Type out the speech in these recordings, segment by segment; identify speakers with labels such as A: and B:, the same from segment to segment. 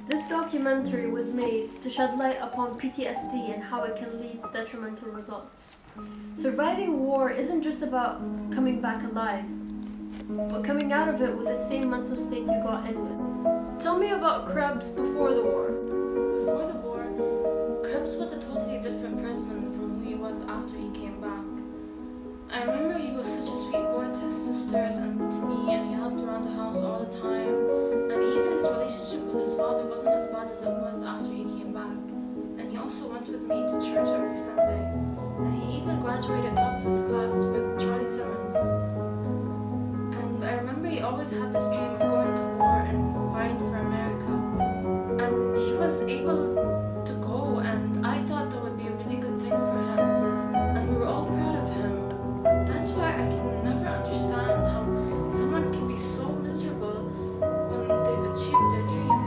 A: This documentary was made to shed light upon PTSD and how it can lead to detrimental results. Surviving war isn't just about coming back alive, but coming out of it with the same mental state you got in with. Tell me about Krebs before the war.
B: Before the war, Krebs was a totally different person from who he was after he came back. I remember he was such a sweet boy to his sisters and to me, and he helped around the house all the time. And even his relationship with his father wasn't as bad as it was after he came back. And he also went with me to church every Sunday. And he even graduated top of his class with Charlie Simmons. And I remember he always had this dream of going to war and fighting for America. And he was able to go, and I thought that would be a really good thing for him. And we were all proud of him. That's why I can never understand how someone can be so miserable when they've achieved their dream.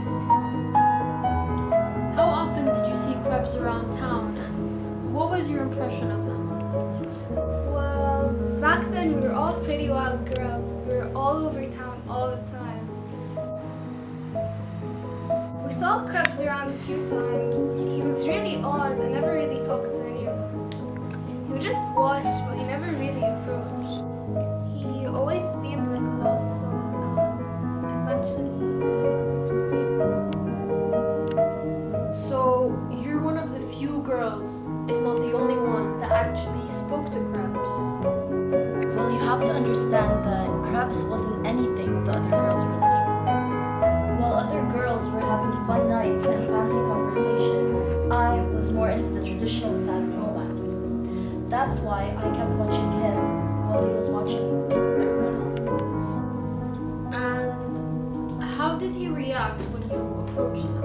A: How often did you see Krebs around town, and what was your impression of him?
C: Well, back then we were all pretty wild girls. We were all over town all the time. We saw Krebs around a few times. He was really odd and never really talked to any of us. He would just watch, but he never really approached. He always seemed like a lost soul, and eventually he proved to be one.
A: So, you're one of the few girls, if not the only one, that actually spoke to Krebs.
D: Well, you have to understand that Krebs wasn't anything the other girls were looking for. While other girls were having fun nights and fancy conversations, I was more into the traditional side of romance. That's why I kept watching him while he was watching everyone else.
A: And how did he react when you approached him?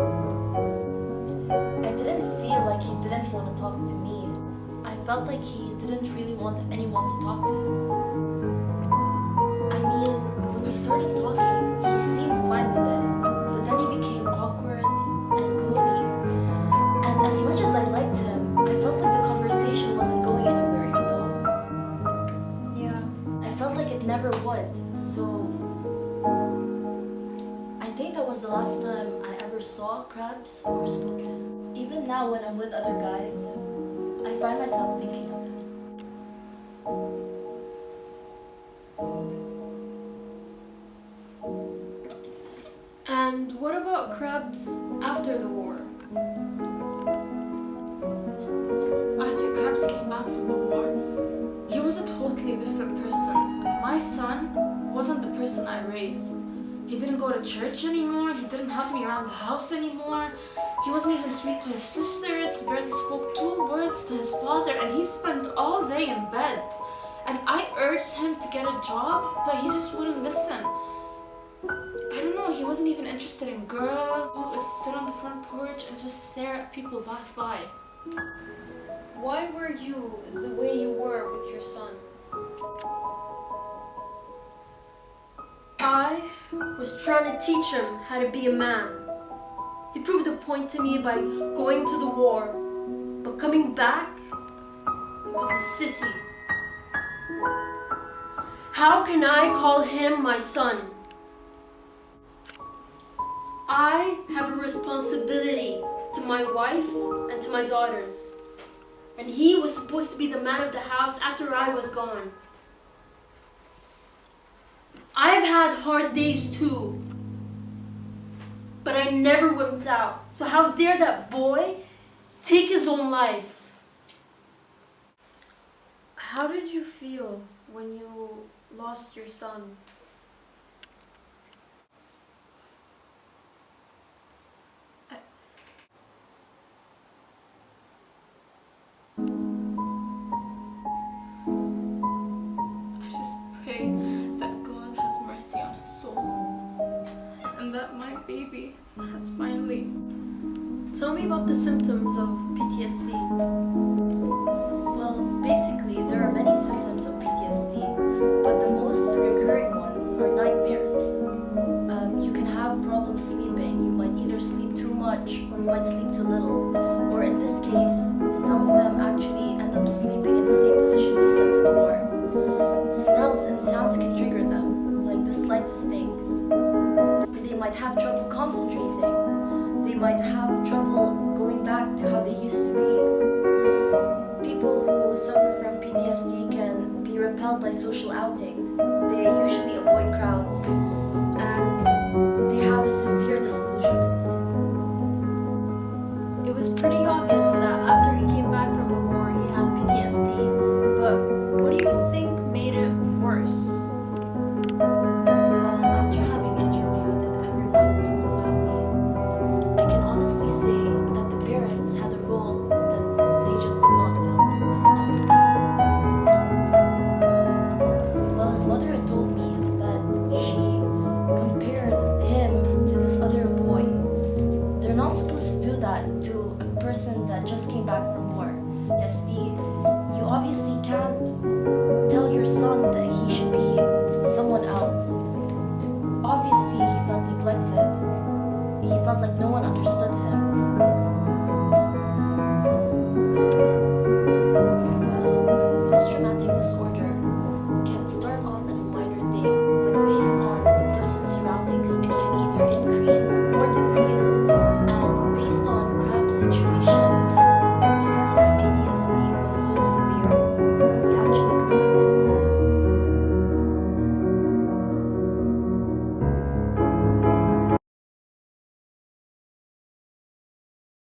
D: I didn't feel like he didn't want to talk to me. I felt like he didn't really want anyone to talk to him. I mean, when we started talking, he seemed fine with it, but then he became awkward and gloomy. And as much as I liked him, I felt like the conversation wasn't going anywhere, you know?
A: Yeah.
D: I felt like it never would, so I think that was the last time I ever saw Krebs or spoke to him. Even now when I'm with other guys, I find myself thinking of him.
A: And what about Krebs after the war?
B: After Krebs came back from the war, he was a totally different person. My son wasn't the person I raised. He didn't go to church anymore. He didn't help me around the house anymore. He wasn't even sweet to his sisters. He barely spoke 2 words to his father, and he spent all day in bed. And I urged him to get a job, but he just wouldn't listen. I don't know, he wasn't even interested in girls who would sit on the front porch and just stare at people pass by.
A: Why were you the way you were with your son? I was trying to teach him how to be a man. He proved a point to me by going to the war, but coming back, he was a sissy. How can I call him my son? I have a responsibility to my wife and to my daughters. And he was supposed to be the man of the house after I was gone. I've had hard days too, but I never wimped out. So how dare that boy take his own life? How did you feel when you lost your son?
B: I just pray that God has mercy on his soul and that my baby has finally.
A: Tell me about the symptoms of PTSD.
D: Well, basically, there are many symptoms of PTSD, but the most recurring ones are nightmares. You can have problems sleeping. You might either sleep too much or you might sleep too little. Or in this case, some of them actually end up sleeping in the same position they slept in the war. Smells and sounds can trigger them, like the slightest things. They might have trouble concentrating. They might have trouble going back to how they used to be. People who suffer from PTSD can be repelled by social outings. They